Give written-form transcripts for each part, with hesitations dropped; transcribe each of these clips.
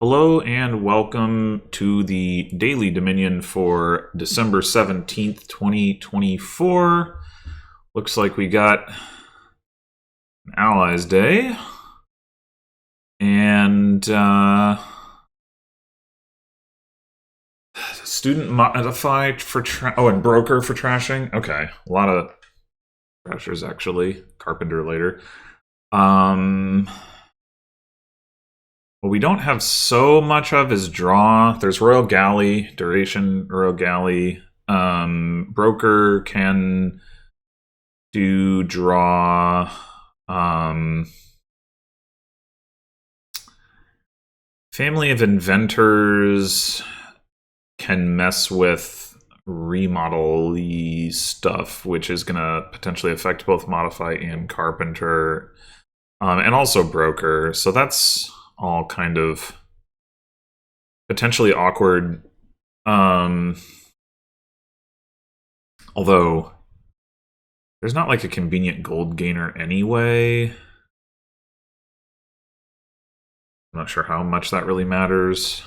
Hello and welcome to the Daily Dominion for December 17th, 2024. Looks like we got an Allies Day and student modified for and broker for trashing. Okay, a lot of trashers actually. Carpenter later. What we don't have so much of is draw. There's Royal Galley, duration, Royal Galley. Broker can do draw. Family of Inventors can mess with remodel-y stuff, which is going to potentially affect both Modify and Carpenter. And also Broker. So that's all kind of potentially awkward. Although there's not like a convenient gold gainer anyway. I'm not sure how much that really matters.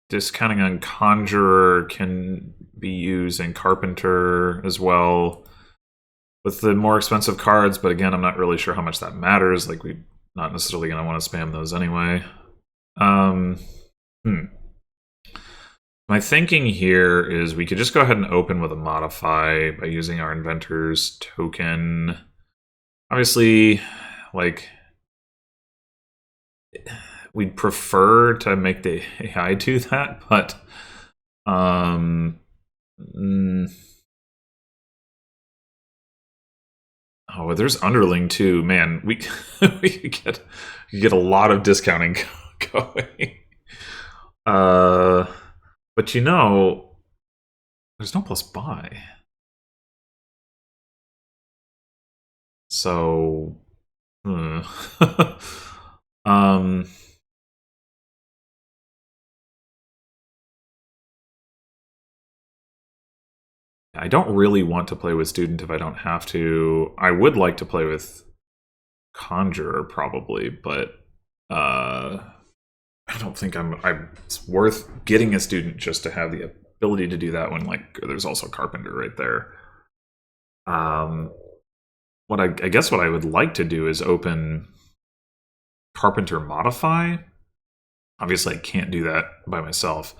Discounting on Conjurer can be used in Carpenter as well with the more expensive cards, but again, I'm not really sure how much that matters. Like, we're not necessarily going to want to spam those anyway. My thinking here is we could just go ahead and open with a Modify by using our Inventor's token. Obviously, like, we'd prefer to make the AI do that, but oh, there's Underling too. Man, we we could get a lot of discounting going. But you know, there's no plus buy. So I don't really want to play with Student if I don't have to. I would like to play with Conjurer probably, but I don't think it's worth getting a Student just to have the ability to do that when, like, there's also Carpenter right there. I guess what I would like to do is open Carpenter Modify. Obviously, I can't do that by myself.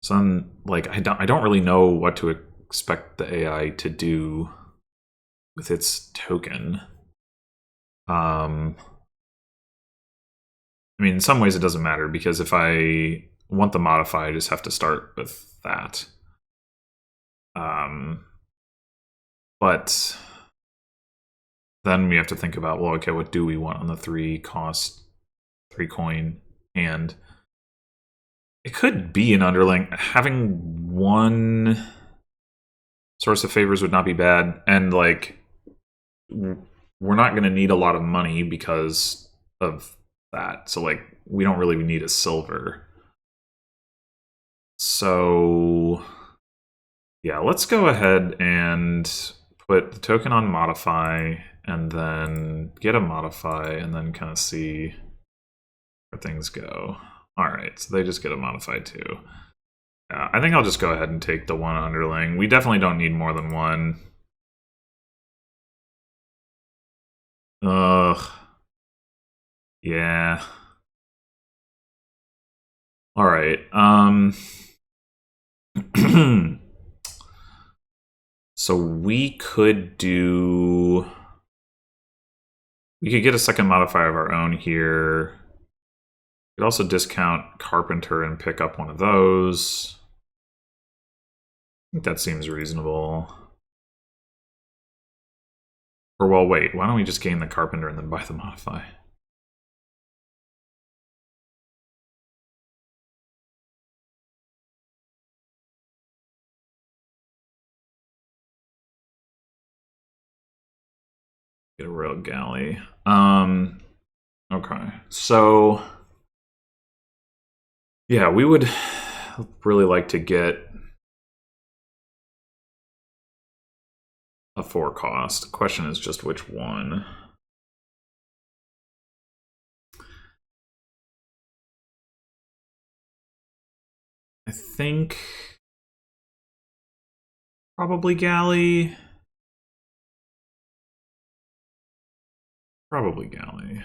So I'm like, I don't really know what to expect the AI to do with its token. I mean, in some ways it doesn't matter, because if I want the Modify, I just have to start with that. But then we have to think about, well, okay, what do we want on the 3 coin hand? It could be an Underling. Having one source of favors would not be bad, and like, we're not going to need a lot of money because of that. So like, we don't really need a silver. So yeah, let's go ahead and put the token on Modify, and then get a Modify, and then kind of see where things go. All right, so they just get a Modify too. Yeah, I think I'll just go ahead and take the 1 Underling. We definitely don't need more than 1. Ugh. Yeah. All right. So we could get a second modifier of our own here. We could also discount Carpenter and pick up one of those. I think that seems reasonable. Or, well, wait, why don't we just gain the Carpenter and then buy the Modify? Get a Royal Galley. Okay, so yeah, we would really like to get a 4 cost. The question is just which one. I think probably galley. Probably galley.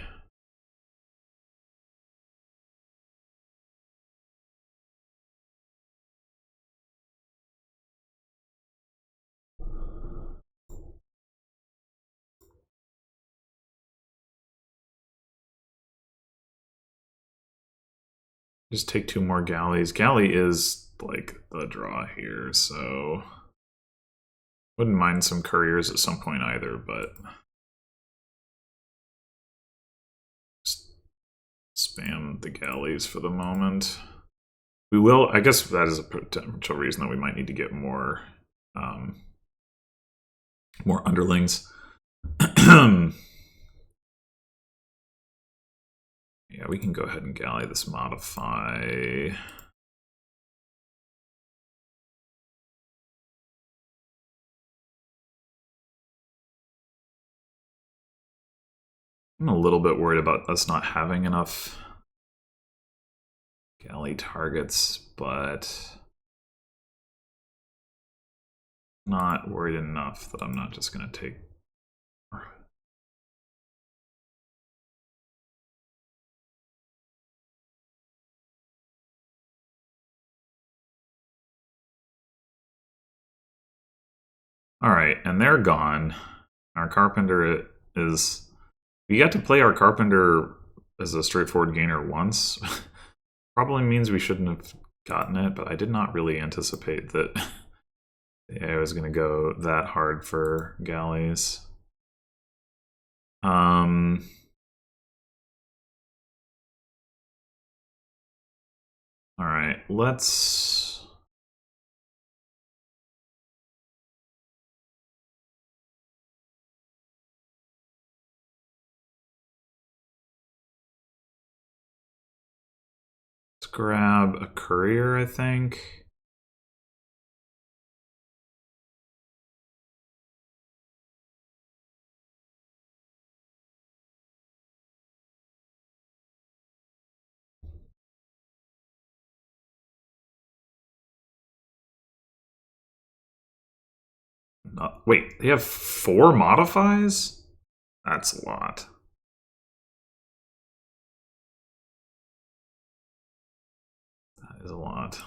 Just take 2 more galleys. Galley is like the draw here, so wouldn't mind some couriers at some point either, but just spam the galleys for the moment. We will, I guess that is a potential reason that we might need to get more more underlings. Yeah, we can go ahead and galley this modify. I'm a little bit worried about us not having enough galley targets, but not worried enough that I'm not just going to take. All right, and they're gone. Our carpenter is. We got to play our carpenter as a straightforward gainer once. Probably means we shouldn't have gotten it, but I did not really anticipate that I was going to go that hard for galleys. All right, let's grab a courier, I think. Wait, they have 4 modifies? That's a lot. That is a lot.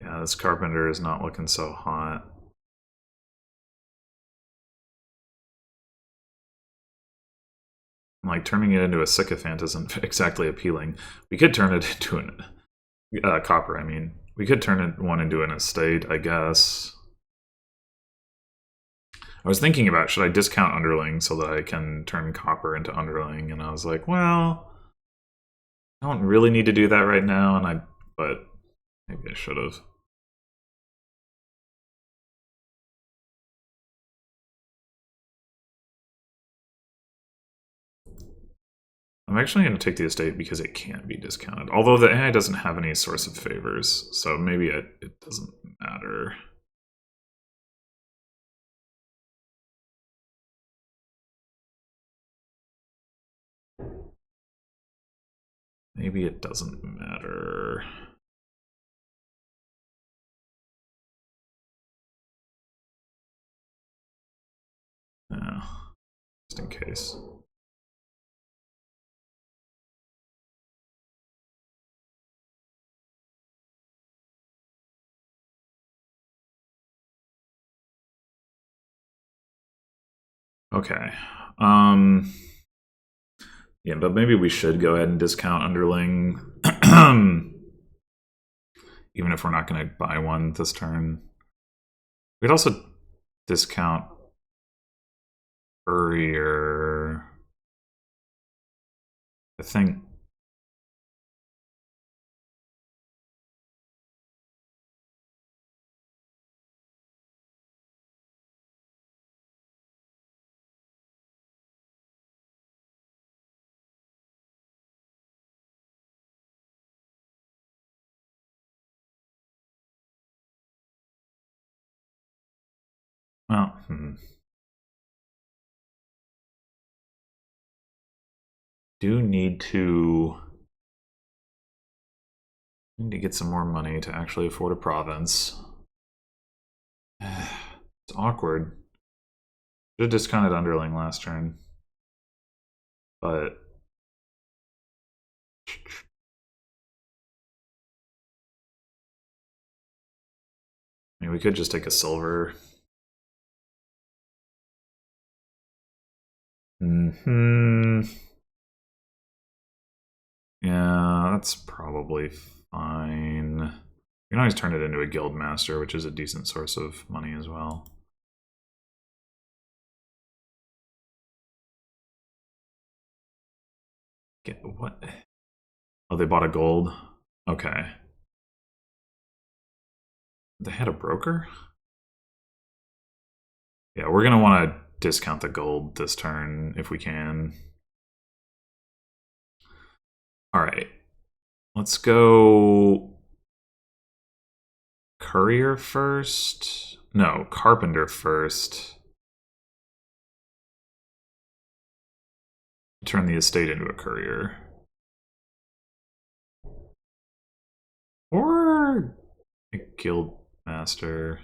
Yeah, this carpenter is not looking so hot. Like, turning it into a sycophant isn't exactly appealing. We could turn it into an copper, I mean. We could turn one into an estate, I guess. I was thinking about, should I discount underling so that I can turn copper into underling? And I was like, well, I don't really need to do that right now, but maybe I should have. I'm actually going to take the estate because it can't be discounted. Although the AI doesn't have any source of favors, so maybe it doesn't matter. Maybe it doesn't matter. Yeah, just in case. Okay. Yeah, but maybe we should go ahead and discount underling. Even if we're not going to buy one this turn. We'd also discount Courier. I think. Well, do need to get some more money to actually afford a province. It's awkward. Should have discounted underling last turn. But I mean, we could just take a silver. Yeah, that's probably fine. You can always turn it into a guild master, which is a decent source of money as well. Get what? Oh, they bought a gold? Okay. They had a broker? Yeah, we're gonna want to discount the gold this turn if we can. Alright. Let's go courier first. No, carpenter first. Turn the estate into a courier. Or a guild master.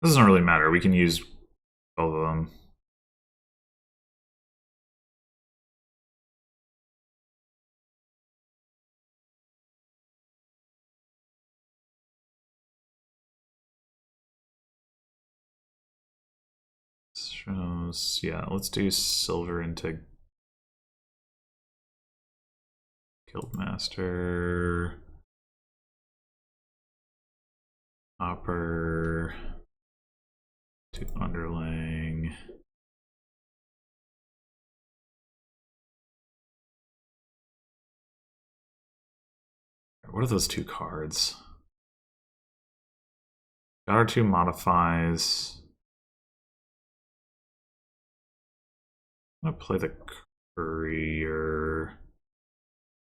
Doesn't really matter. We can use both of them. Shows, yeah, let's do silver into Guildmaster. Copper to underling. What are those two cards? Got our two modifies. I'm gonna play the courier.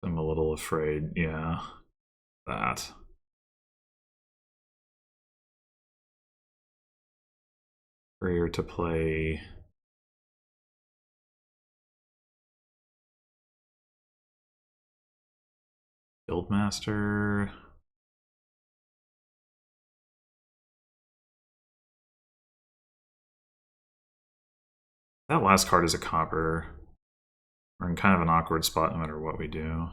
I'm a little afraid, yeah. That. Courier to play. Guildmaster. That last card is a copper. We're in kind of an awkward spot no matter what we do.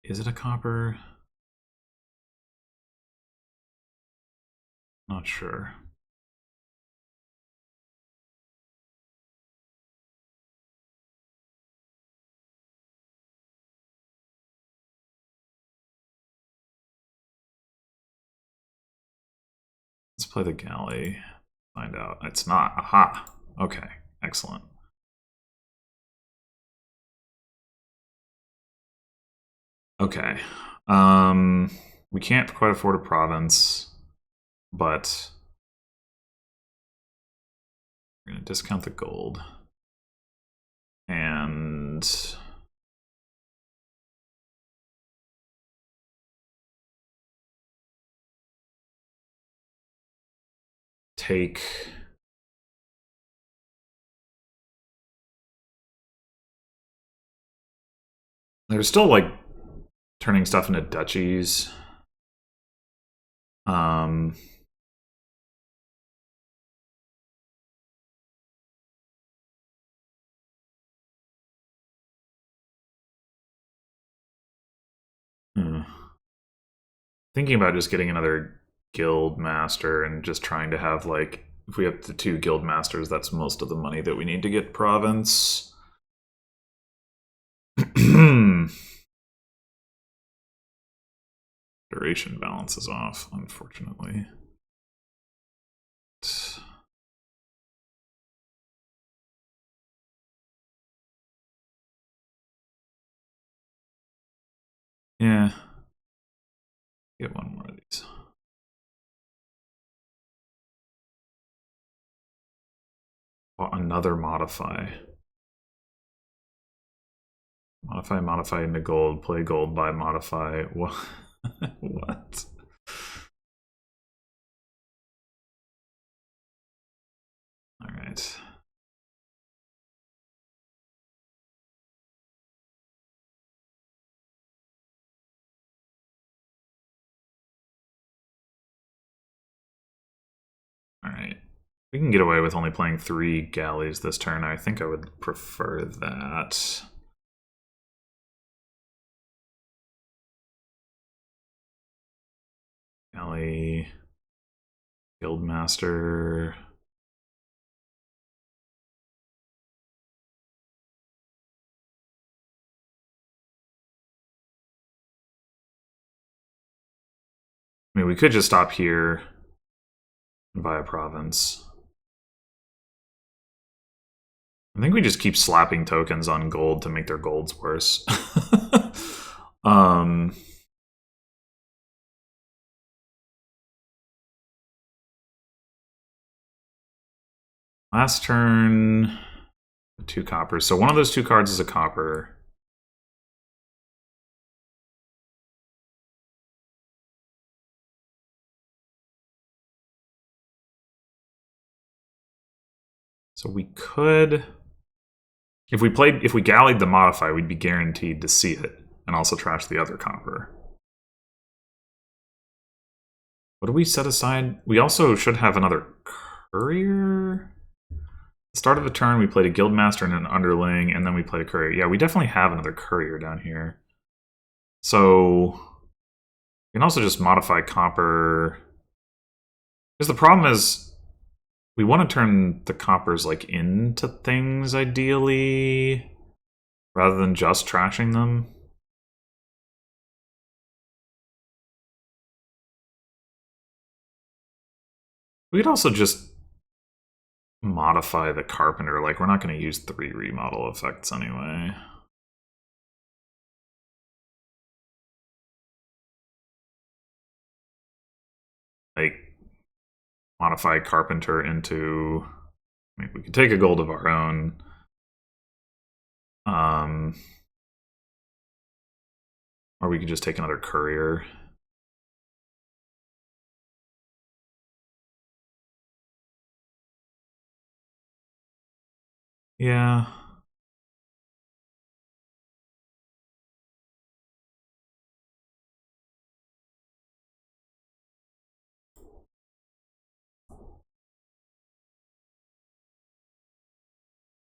Is it a copper? Not sure. Let's play the galley. Find out. It's not. Aha! Okay, excellent. Okay. We can't quite afford a province, but we're gonna discount the gold. And take there's still like turning stuff into duchies. Thinking about just getting another guild master and just trying to have like if we have the two guild masters, that's most of the money that we need to get province. Duration balance is off, unfortunately. Yeah. Get one more of these. Oh, another modify. Modify into gold. Play gold, buy, modify. What? What? All right. All right. We can get away with only playing 3 galleys this turn. I think I would prefer that. Galley, Guildmaster. I mean, we could just stop here and buy a province. I think we just keep slapping tokens on gold to make their golds worse. Last turn, 2 coppers. So one of those 2 cards is a copper. So we could, if we gallied the modify, we'd be guaranteed to see it and also trash the other copper. What do we set aside? We also should have another courier. The start of the turn, we played a guildmaster and an underling, and then we played a courier. Yeah, we definitely have another courier down here. So we can also just modify copper. Because the problem is, we want to turn the coppers like into things ideally, rather than just trashing them. We could also just modify the carpenter. Like, we're not going to use 3 remodel effects anyway. Like, modify carpenter into, I mean, we could take a gold of our own. Or we could just take another courier. Yeah.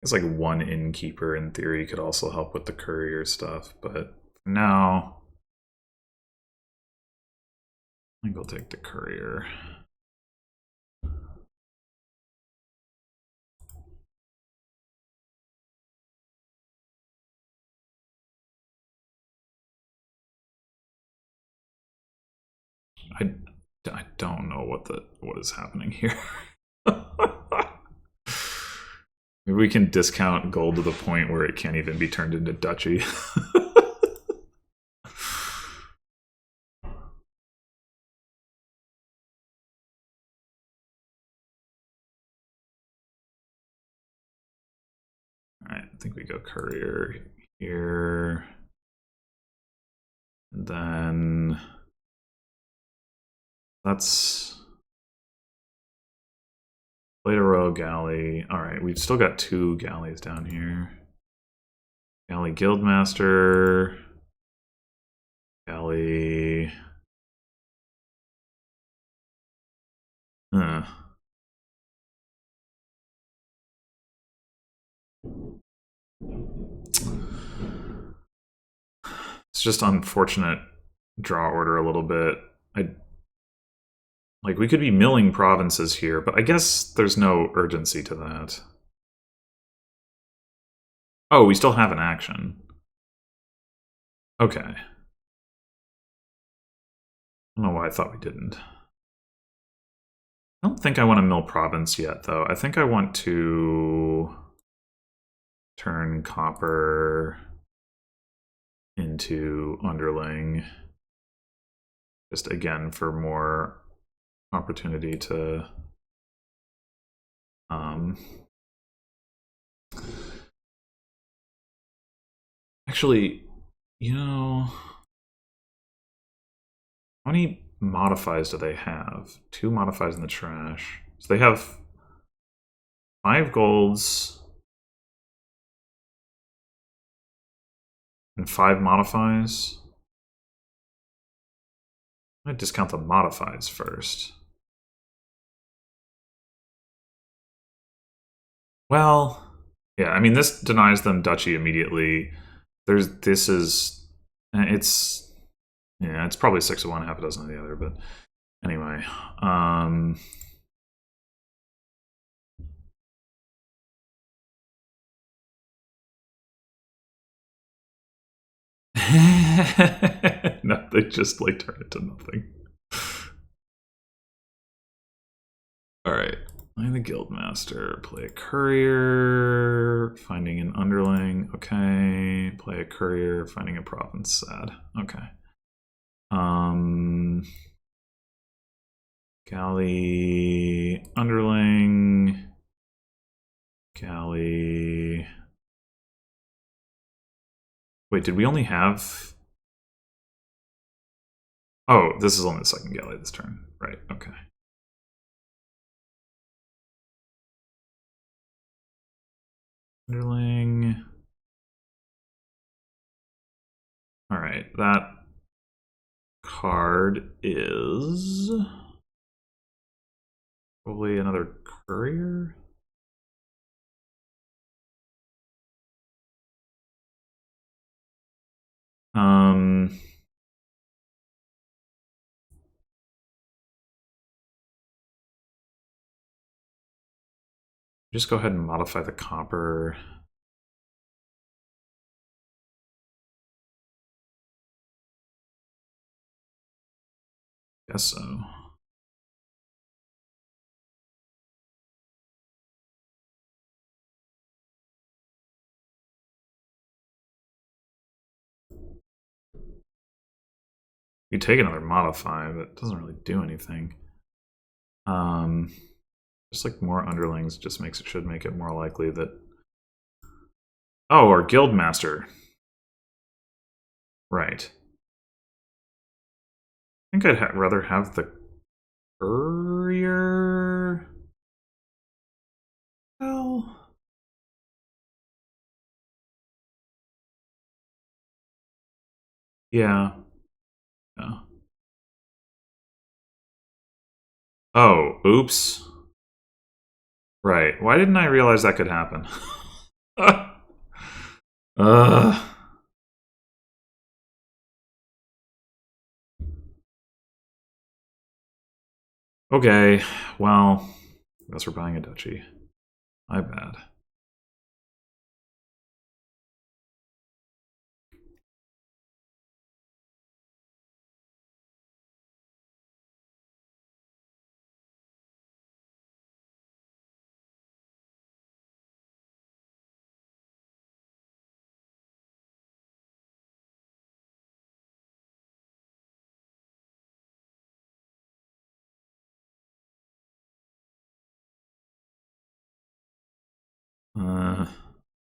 It's like 1 innkeeper in theory could also help with the courier stuff, but for now, I think we'll take the courier. I don't know what is happening here. Maybe we can discount gold to the point where it can't even be turned into duchy. Alright, I think we go courier here. And then that's Plate a row galley. Alright, we've still got 2 galleys down here. Galley Guildmaster. Galley. Huh. It's just unfortunate draw order a little bit. Like, we could be milling provinces here, but I guess there's no urgency to that. Oh, we still have an action. Okay. I don't know why I thought we didn't. I don't think I want to mill province yet, though. I think I want to turn copper into underling. Just, again, for more opportunity to Actually, you know, how many modifies do they have? 2 modifies in the trash. So they have 5 golds and 5 modifies. I'm gonna discount the modifies first. Well, yeah, I mean, this denies them duchy immediately. This is, yeah, it's probably 6 of one, half a dozen of the other, but anyway. No, they just like turn it to nothing. Alright. Play the Guildmaster. Play a courier. Finding an underling. Okay. Play a courier. Finding a province. Sad. Okay. Galley. Underling. Galley. Wait, did we only have... Oh, this is only the second galley this turn. Right, okay. Underling. Alright, that card is probably another courier. Just go ahead and modify the copper. Guess so. You take another modify, but it doesn't really do anything. Just like more underlings just should make it more likely that... Oh, our Guildmaster. Right. I think I'd rather have the courier. Well, yeah. Yeah. Oh, oops. Right. Why didn't I realize that could happen? Okay, well, I guess we're buying a duchy. My bad.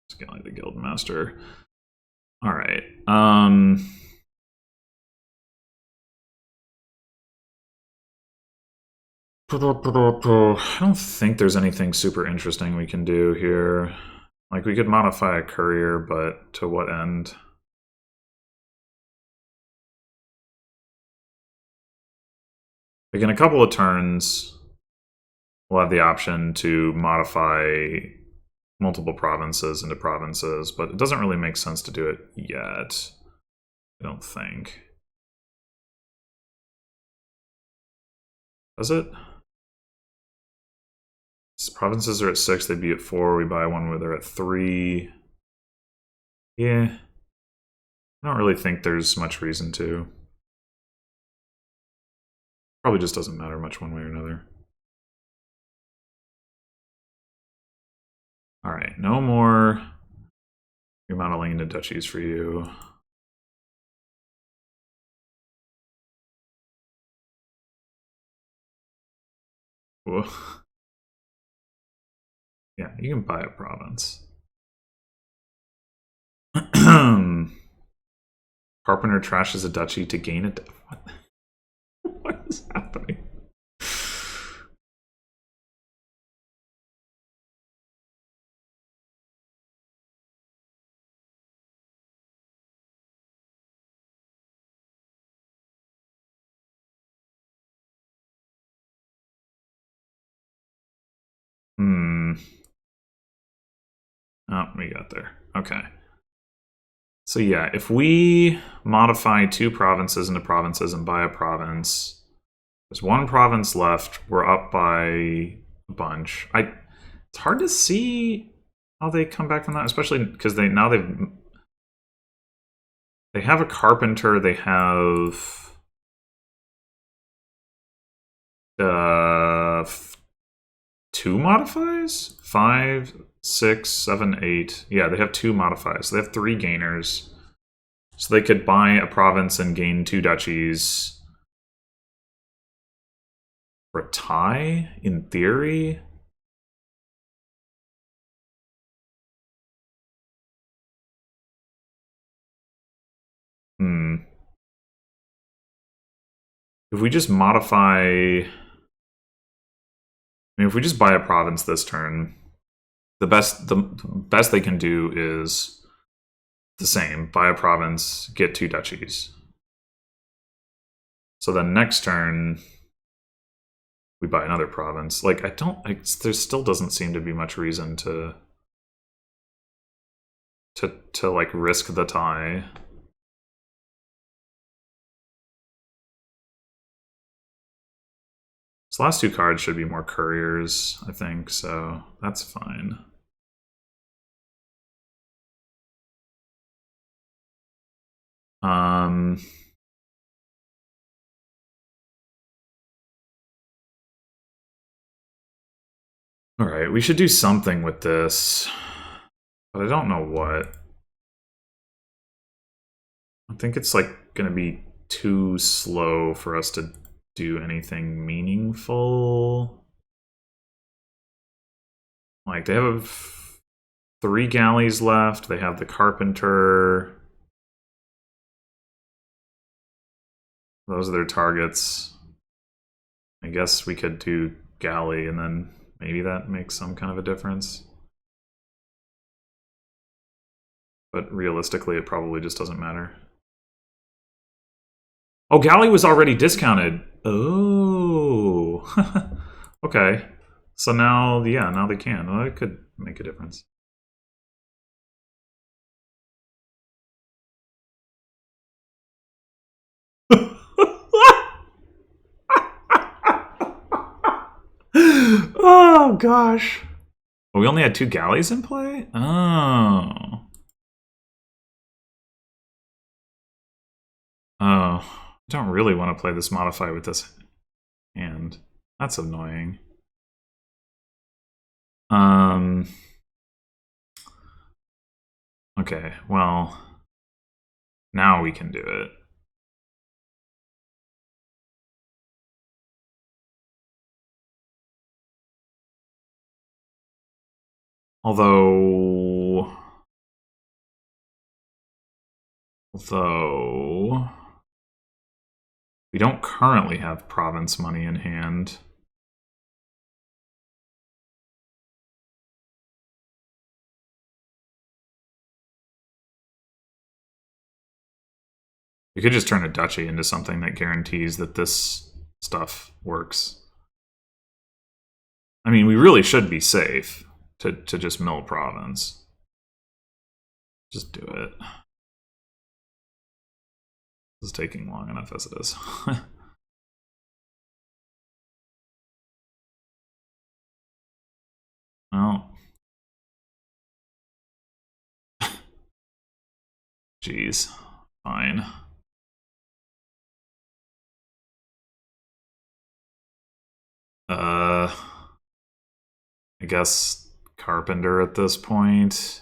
Just get like the Guildmaster. All right. I don't think there's anything super interesting we can do here. Like, we could modify a courier, but to what end? Like, in a couple of turns, we'll have the option to modify multiple provinces into provinces, but it doesn't really make sense to do it yet. I don't think. Does it? Provinces are at 6, they'd be at 4. We buy one where they're at 3. Yeah. I don't really think there's much reason to. Probably just doesn't matter much one way or another. Alright, no more remodeling into duchies for you. Whoa. Yeah, you can buy a province. Carpenter trashes a duchy to gain a... What is happening? Oh, we got there. Okay. So yeah, if we modify 2 provinces into provinces and buy a province, there's 1 province left. We're up by a bunch. It's hard to see how they come back from that, especially because they have a carpenter. They have 2 modifies? 5, 6, 7, 8. Yeah, they have 2 modifies. So they have 3 gainers. So they could buy a province and gain 2 duchies for a tie, in theory. If we just modify... I mean, if we just buy a province this turn, the best they can do is the same. Buy a province, get 2 duchies. So then next turn, we buy another province. Like, there still doesn't seem to be much reason to like risk the tie. These last 2 cards should be more couriers, I think, so that's fine. Alright, we should do something with this, but I don't know what. I think it's like gonna be too slow for us to do anything meaningful. Like, they have 3 galleys left, they have the carpenter. Those are their targets. I guess we could do galley and then maybe that makes some kind of a difference. But realistically, it probably just doesn't matter. Oh, galley was already discounted. Oh. Okay. So now, yeah, now they can. Well, it could make a difference. Oh, gosh. Oh, we only had 2 galleys in play? Oh. Oh. I don't really want to play this modify with this hand. That's annoying. Okay, well, now we can do it. Although we don't currently have province money in hand. We could just turn a duchy into something that guarantees that this stuff works. I mean, we really should be safe to just mill province. Just do it. This is taking long enough as it is. Well. Jeez. Fine. I guess carpenter at this point.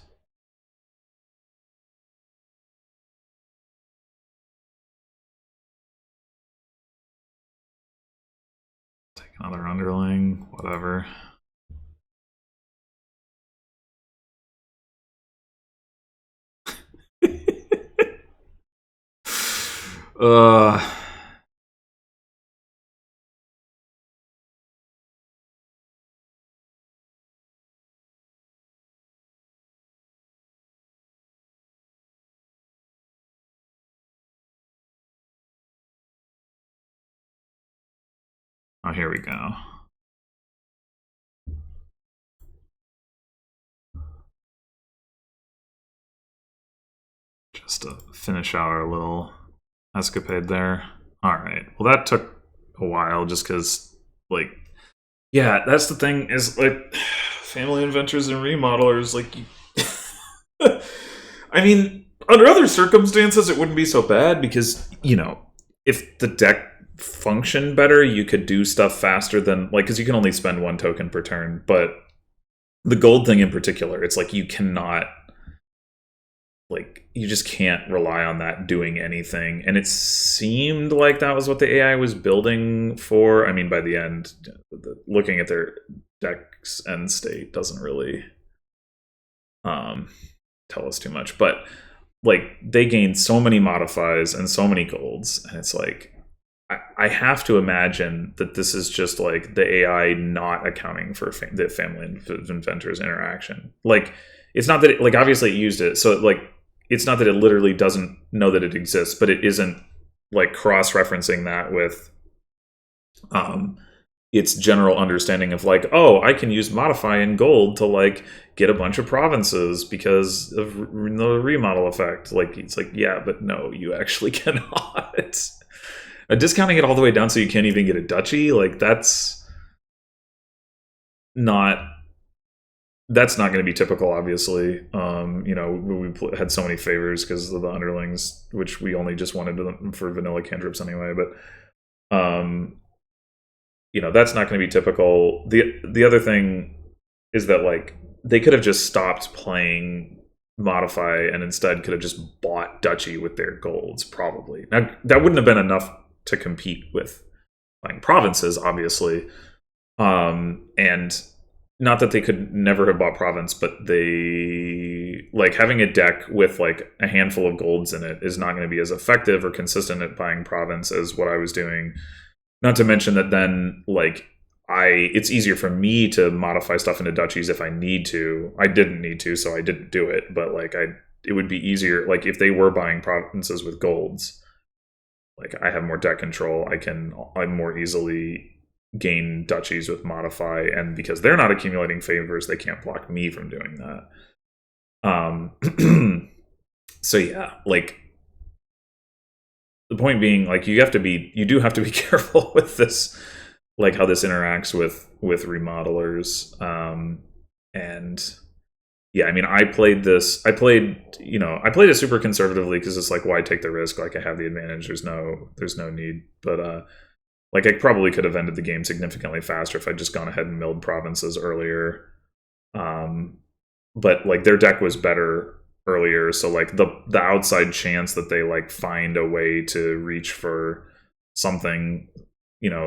Take another underling, whatever. Uh, oh, here we go. Just to finish out our little escapade there. All right. Well, that took a while just because, like, yeah, that's the thing is, like, family inventors and remodelers, like, I mean, under other circumstances, it wouldn't be so bad because, if the deck functioned better, you could do stuff faster than, like, because you can only spend one token per turn. But the gold thing in particular, it's like you cannot, like, you just can't rely on that doing anything. And it seemed like that was what the AI was building for. I mean, by the end, looking at their deck's end state doesn't really tell us too much. But, like, they gained so many modifies and so many golds, and it's like, I have to imagine that this is just like the AI not accounting for the family inventors interaction. Like, it's not that like, obviously it used it, so like, it's not that it literally doesn't know that it exists, but it isn't like cross-referencing that with its general understanding of, like, oh, I can use modify in gold to, like, get a bunch of provinces because of the remodel effect. Like, it's like, yeah, but no, you actually cannot. Discounting it all the way down so you can't even get a duchy, like, that's not going to be typical, obviously. We had so many favors because of the underlings, which we only just wanted them for vanilla cantrips anyway. But that's not going to be typical. The other thing is that, like, they could have just stopped playing modify and instead could have just bought duchy with their golds, probably. Now, that wouldn't have been enough to compete with playing provinces, obviously. And not that they could never have bought province, but they, like, having a deck with, like, a handful of golds in it is not going to be as effective or consistent at buying province as what I was doing. Not to mention that then, like, it's easier for me to modify stuff into duchies if I need to. I didn't need to, so I didn't do it. But, like, it would be easier, like, if they were buying provinces with golds, like, I have more deck control. I more easily gain duchies with modify, and because they're not accumulating favors, they can't block me from doing that. So yeah, like, the point being, like, you do have to be careful with this, like, how this interacts with remodelers. And yeah, I mean, I played it super conservatively because it's like, why take the risk? Like, I have the advantage. There's no need. But like, I probably could have ended the game significantly faster if I'd just gone ahead and milled provinces earlier. But, like, their deck was better earlier, so, like, the outside chance that they, like, find a way to reach for something,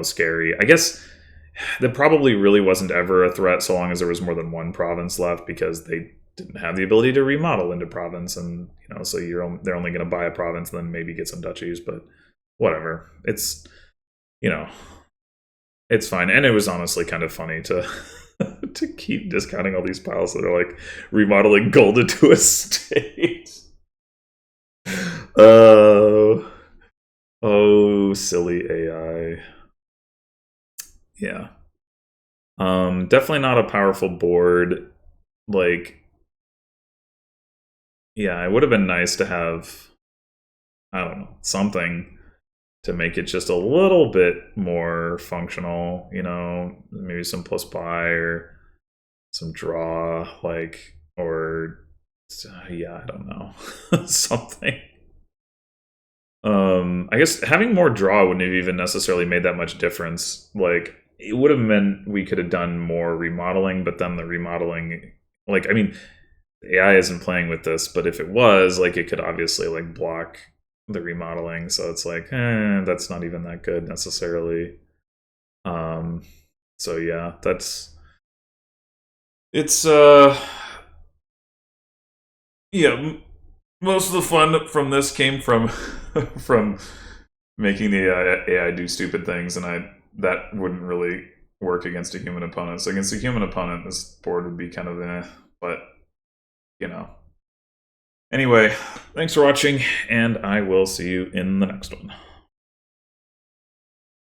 scary. I guess that probably really wasn't ever a threat so long as there was more than one province left, because they didn't have the ability to remodel into province, and so they're only going to buy a province and then maybe get some duchies. But whatever, it's it's fine. And it was honestly kind of funny to to keep discounting all these piles that are, like, remodeling gold into a state. Oh, silly AI. Yeah. Definitely not a powerful board. Like, yeah, it would have been nice to have, I don't know, something to make it just a little bit more functional, maybe some plus buy or some draw, like, or yeah, I don't know, something. I guess having more draw wouldn't have even necessarily made that much difference. Like, it would have meant we could have done more remodeling, but then the remodeling, like, I mean, AI isn't playing with this, but if it was, like, it could obviously, like, block the remodeling, so it's like, that's not even that good necessarily. So yeah, it's yeah, most of the fun from this came from from making the AI do stupid things, and that wouldn't really work against a human opponent. So against a human opponent, this board would be kind of but you know. Anyway, thanks for watching, and I will see you in the next one.